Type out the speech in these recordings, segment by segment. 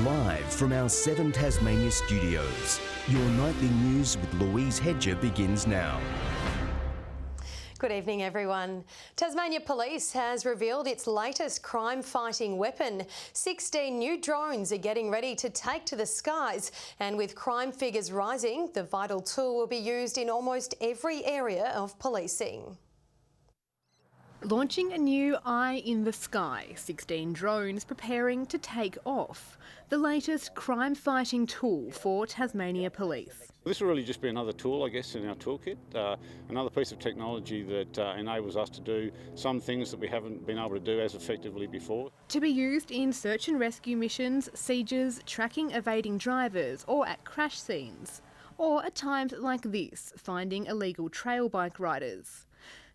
Live from our 7 Tasmania studios, your nightly news with Louise Hedger begins now. Good evening, everyone. Tasmania Police has revealed its latest crime-fighting weapon. 16 new drones are getting ready to take to the skies, and with crime figures rising, the vital tool will be used in almost every area of policing. Launching a new eye in the sky, 16 drones preparing to take off. The latest crime-fighting tool for Tasmania Police. This will really just be another tool, I guess, in our toolkit, another piece of technology that enables us to do some things that we haven't been able to do as effectively before. To be used in search and rescue missions, sieges, tracking evading drivers or at crash scenes. Or at times like this, finding illegal trail bike riders.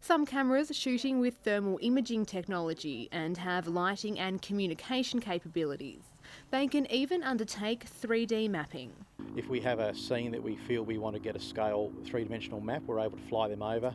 Some cameras shooting with thermal imaging technology and have lighting and communication capabilities. They can even undertake 3D mapping. If we have a scene that we feel we want to get a scale three-dimensional map, we're able to fly them over,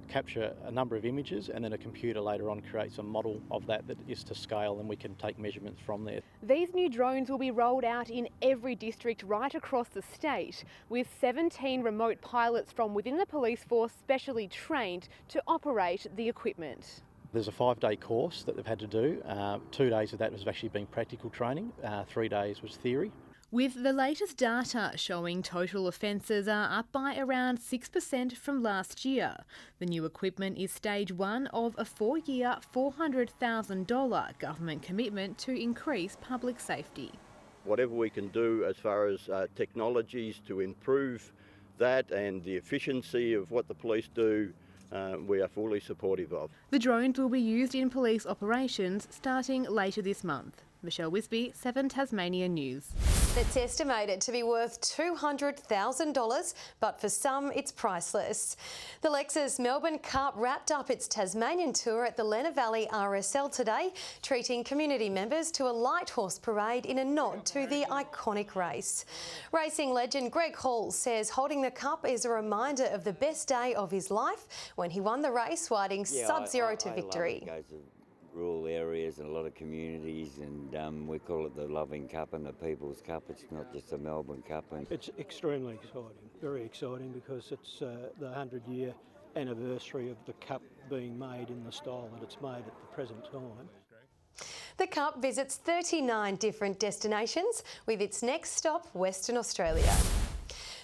capture a number of images, and then a computer later on creates a model of that is to scale, and we can take measurements from there. These new drones will be rolled out in every district right across the state, with 17 remote pilots from within the police force specially trained to operate the equipment. There's a 5-day course that they've had to do. 2 days of that has actually been practical training, 3 days was theory. With the latest data showing total offences are up by around 6% from last year. The new equipment is stage 1 of a 4-year, $400,000 government commitment to increase public safety. Whatever we can do as far as technologies to improve that and the efficiency of what the police do, we are fully supportive of. The drones will be used in police operations starting later this month. Michelle Wisby, 7 Tasmania News. It's estimated to be worth $200,000, but for some it's priceless. The Lexus Melbourne Cup wrapped up its Tasmanian tour at the Lenna Valley RSL today, treating community members to a light horse parade in a nod to the iconic race. Racing legend Greg Hall says holding the cup is a reminder of the best day of his life when he won the race, riding sub-zero to victory. Rural areas and a lot of communities, and we call it the Loving Cup and the People's Cup. It's not just a Melbourne Cup. It's extremely exciting, very exciting, because it's the 100-year anniversary of the Cup being made in the style that it's made at the present time. The Cup visits 39 different destinations, with its next stop Western Australia.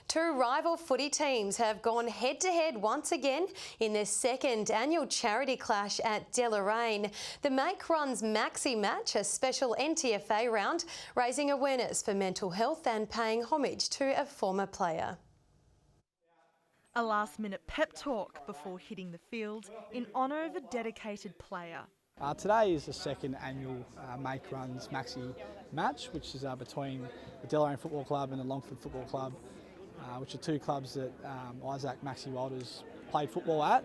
2 rival footy teams have gone head-to-head once again in their second annual charity clash at Deloraine. The Make Runs Maxi match, a special NTFA round, raising awareness for mental health and paying homage to a former player. A last-minute pep talk before hitting the field in honour of a dedicated player. Today is the second annual Make Runs Maxi match, which is between the Deloraine Football Club and the Longford Football Club, which are 2 clubs that Isaac Maxi Walters played football at.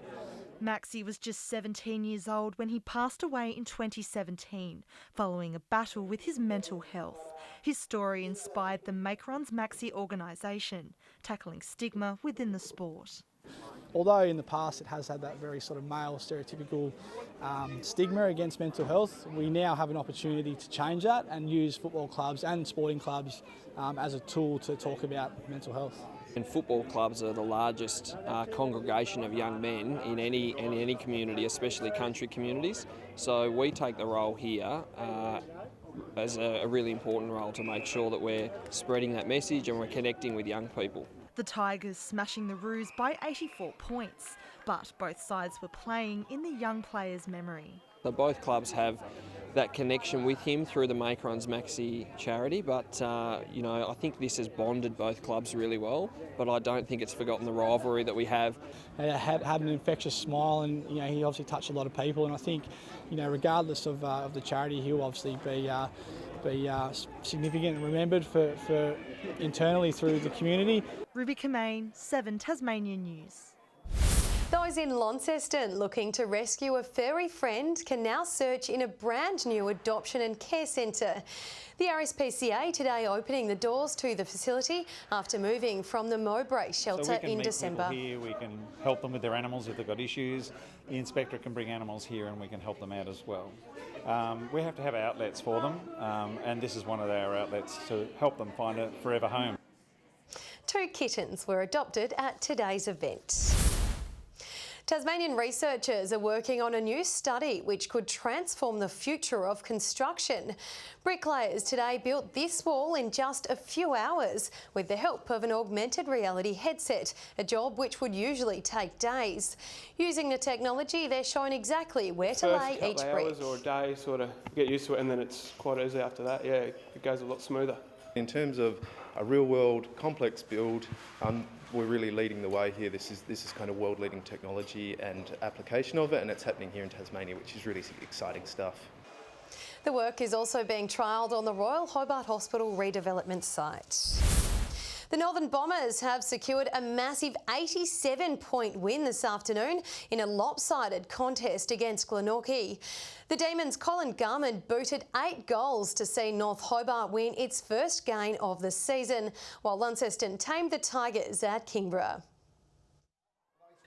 Maxi was just 17 years old when he passed away in 2017, following a battle with his mental health. His story inspired the Make Runs Maxi organisation, tackling stigma within the sport. Although in the past it has had that very sort of male stereotypical stigma against mental health, we now have an opportunity to change that and use football clubs and sporting clubs as a tool to talk about mental health. And football clubs are the largest congregation of young men in any community, especially country communities. So we take the role here as a really important role to make sure that we're spreading that message and we're connecting with young people. The Tigers smashing the Roos by 84 points, but both sides were playing in the young player's memory. So both clubs have that connection with him through the Make Runs Maxi charity, but I think this has bonded both clubs really well, but I don't think it's forgotten the rivalry that we have. He had an infectious smile, and he obviously touched a lot of people, and I think regardless of the charity, he'll obviously be significant and remembered for internally through the community. Ruby Kamain, 7 Tasmania News. Those in Launceston looking to rescue a furry friend can now search in a brand new adoption and care centre. The RSPCA today opening the doors to the facility after moving from the Mowbray shelter in December. Here we can help them with their animals if they've got issues. The inspector can bring animals here and we can help them out as well. We have to have outlets for them, and this is one of our outlets to help them find a forever home. 2 kittens were adopted at today's event. Tasmanian researchers are working on a new study which could transform the future of construction. Bricklayers today built this wall in just a few hours with the help of an augmented reality headset, a job which would usually take days. Using the technology, they're shown exactly where to lay each brick. First couple of hours or a day, sort of get used to it, and then it's quite easy after that. Yeah, it goes a lot smoother. In terms of a real-world complex build, we're really leading the way here. This is kind of world-leading technology and application of it, and it's happening here in Tasmania, which is really exciting stuff. The work is also being trialled on the Royal Hobart Hospital redevelopment site. The Northern Bombers have secured a massive 87-point win this afternoon in a lopsided contest against Glenorchy. The Demons' Colin Garmond booted 8 goals to see North Hobart win its first game of the season, while Launceston tamed the Tigers at Kingborough.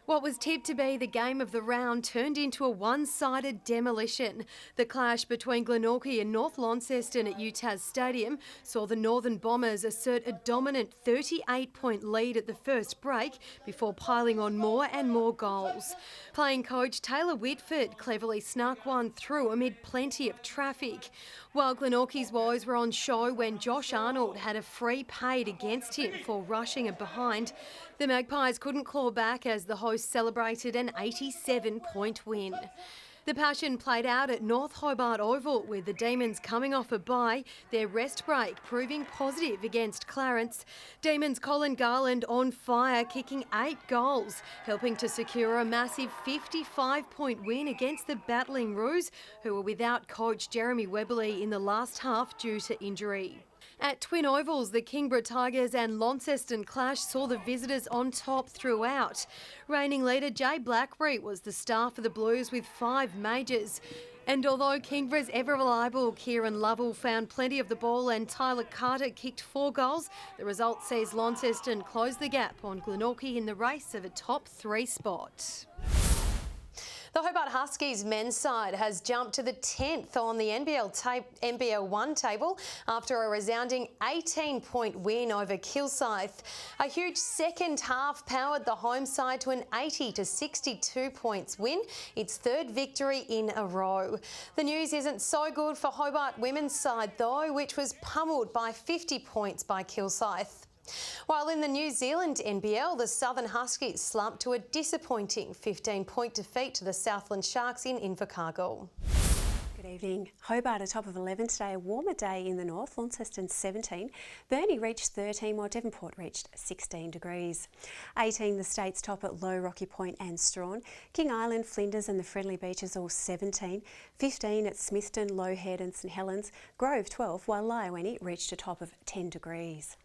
What was tipped to be the game of the round turned into a one-sided demolition. The clash between Glenorchy and North Launceston at UTAS Stadium saw the Northern Bombers assert a dominant 38-point lead at the first break before piling on more and more goals. Playing coach Taylor Whitford cleverly snuck one through amid plenty of traffic, while Glenorchy's woes were on show when Josh Arnold had a free paid against him for rushing a behind. The Magpies couldn't claw back as the hosts celebrated an 87-point win. The passion played out at North Hobart Oval with the Demons coming off a bye, their rest break proving positive against Clarence. Demons' Colin Garland on fire, kicking 8 goals, helping to secure a massive 55-point win against the battling Roos, who were without coach Jeremy Webberley in the last half due to injury. At Twin Ovals, the Kingborough Tigers and Launceston clash saw the visitors on top throughout. Reigning leader Jay Blackberry was the star for the Blues with 5 majors. And although Kingborough's ever-reliable Kieran Lovell found plenty of the ball and Tyler Carter kicked 4 goals, the result sees Launceston close the gap on Glenorchy in the race of a top 3 spot. The Hobart Huskies men's side has jumped to the 10th on the NBL 1 table after a resounding 18-point win over Kilsyth. A huge second half powered the home side to an 80-62 points win, its 3rd victory in a row. The news isn't so good for Hobart women's side though, which was pummeled by 50 points by Kilsyth. While in the New Zealand NBL, the Southern Huskies slumped to a disappointing 15-point defeat to the Southland Sharks in Invercargill. Good evening. Hobart atop of 11 today, a warmer day in the north, Launceston 17. Burnie reached 13 while Devonport reached 16 degrees. 18 the state's top at Low, Rocky Point and Strawn. King Island, Flinders and the Friendly Beaches all 17. 15 at Smithton, Low Head and St Helens. Grove 12 while Lyoweni reached a top of 10 degrees.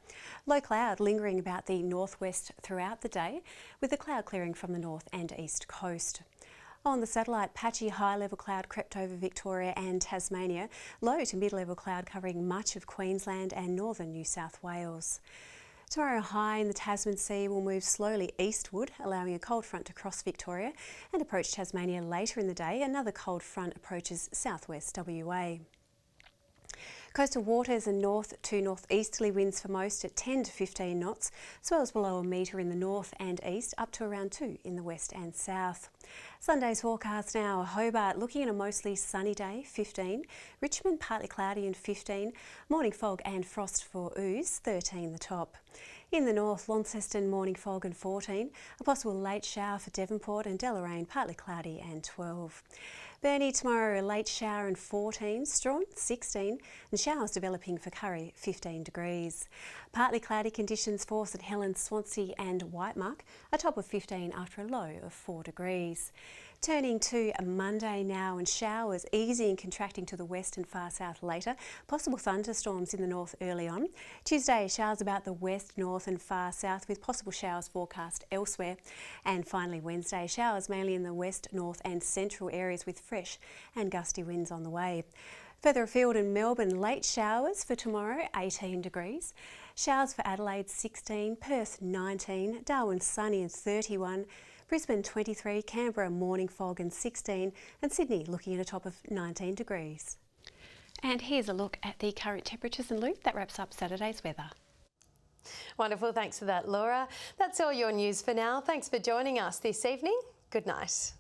Low cloud lingering about the northwest throughout the day with the cloud clearing from the north and east coast. On the satellite, patchy high-level cloud crept over Victoria and Tasmania, low to mid-level cloud covering much of Queensland and northern New South Wales. Tomorrow, high in the Tasman Sea will move slowly eastward, allowing a cold front to cross Victoria and approach Tasmania later in the day. Another cold front approaches southwest WA. Coastal waters and north to northeasterly winds for most at 10 to 15 knots, as well as below a metre in the north and east, up to around 2 in the west and south. Sunday's forecast now, Hobart looking at a mostly sunny day, 15. Richmond partly cloudy and 15. Morning fog and frost for Ouse, 13 the top. In the north, Launceston morning fog and 14. A possible late shower for Devonport and Deloraine partly cloudy and 12. Burnie tomorrow, a late shower and 14, Strawn 16, and showers developing for Curry 15 degrees. Partly cloudy conditions for St Helens, Swansea and Whitemark, a top of 15 after a low of 4 degrees. Turning to a Monday now, and showers easy and contracting to the west and far south later. Possible thunderstorms in the north early on. Tuesday, showers about the west, north and far south with possible showers forecast elsewhere. And finally Wednesday, showers mainly in the west, north and central areas with fresh and gusty winds on the way. Further afield in Melbourne, late showers for tomorrow, 18 degrees. Showers for Adelaide, 16, Perth, 19, Darwin sunny and 31, Brisbane 23, Canberra morning fog and 16, and Sydney looking at a top of 19 degrees. And here's a look at the current temperatures in Loop. That wraps up Saturday's weather. Wonderful, thanks for that, Laura. That's all your news for now. Thanks for joining us this evening. Good night.